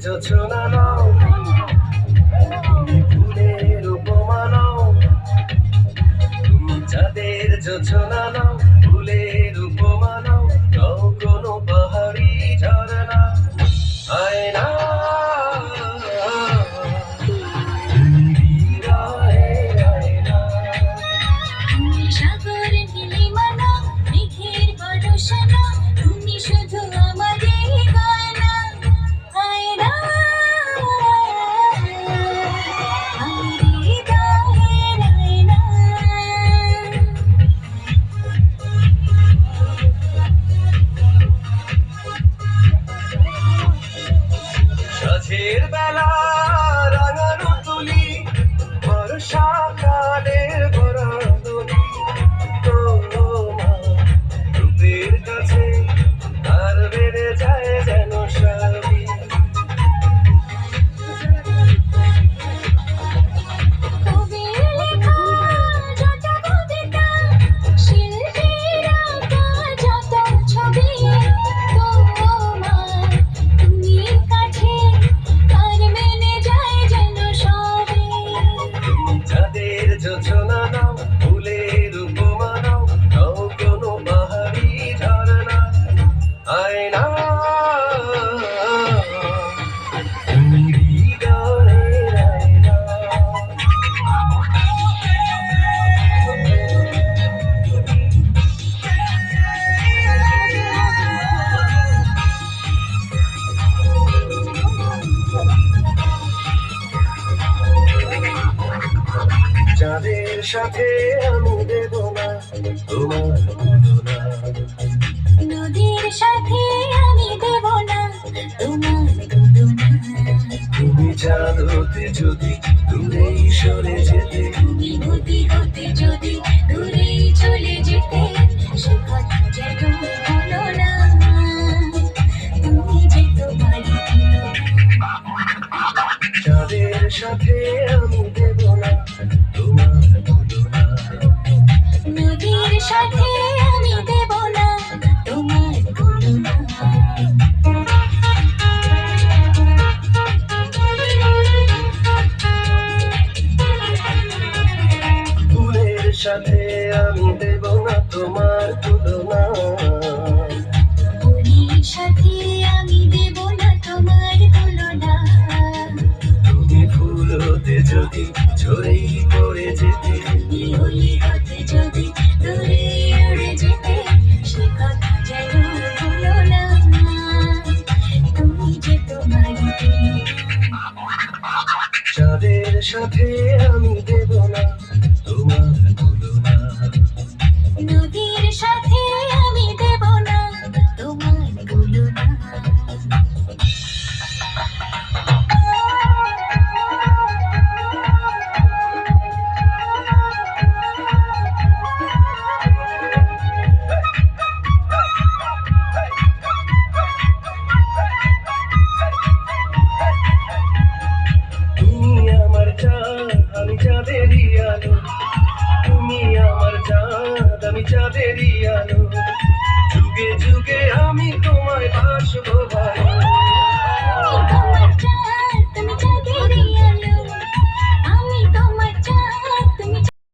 যোছনা নাও, তুমি ফুলের উপমা নাও, তুমি চাঁদের যোছনা নাও, ফুলের উপমা নাও, নাও কোনো পাহাড়ি ঝরনা আয়না, তুমি হৃদয়ের আয়না। তুমি সাগর নীলিমা নাও, মেঘের বরষা নাও, তুমি শুধু আমারই গয়না আয়না, আমার হৃদয়ের আয়না। সাঁঝের বেলা রাঙানো তুলি, বর্ষাকালের বরণী, তোমার রূপের কাছে আর বেড়ে যায় যেন সবই। কবির লেখা যত কবিতা, শিল্পীর আঁকা যত ছবি, তোমার তুমি কাছে আর মেনে যায় যেন সবই। তুমি চাঁদের যোছনা নাও, ফুলের উপমা নাও, নাও কোনো পাহাড়ি ঝরনা আয়না, তুমি হৃদয়ের আয়না। চাঁদের সাথে আমি দেব না তোমার তুলনা, নদীর সাথে আমি দেব না তোমার তুলনা, তুমি চাঁদ হতে যদি দূরেই সরে যেতে, তুমি নদী হতে যদি দূরেই চলে যেতে, সে কথা যেন ভুলো না, তুমি যে তোমারই তুলনা। চাঁদের সাথে আমি দেব না তোমার তুলনা, নদীর সাথে আমি দেব না তোমার তুলনা। ফুলের সাথে আমি দেব না তোমার তুলনা, ফুলের সাথে আমি দেব না তোমার তুলনা, তুমি ফুল হতে যদি ঝরেই পড়ে যেতে, তুমি অলি হতে যদি দূরে উড়ে যেতে, সে কথা যেন ভুলো না, তুমি যে তোমারই তুলনা। চাঁদের সাথে আমি দেব না তোমার তুলনা, নদীর সাথে আমি দেব না তোমার তুলনা। তুমি আমার চাঁদ আমি চাঁদেরই আলো, তুমি আমার চাঁদ আমি চাঁদেরই আলো, যুগে যুগে আমি তোমায় বাসবো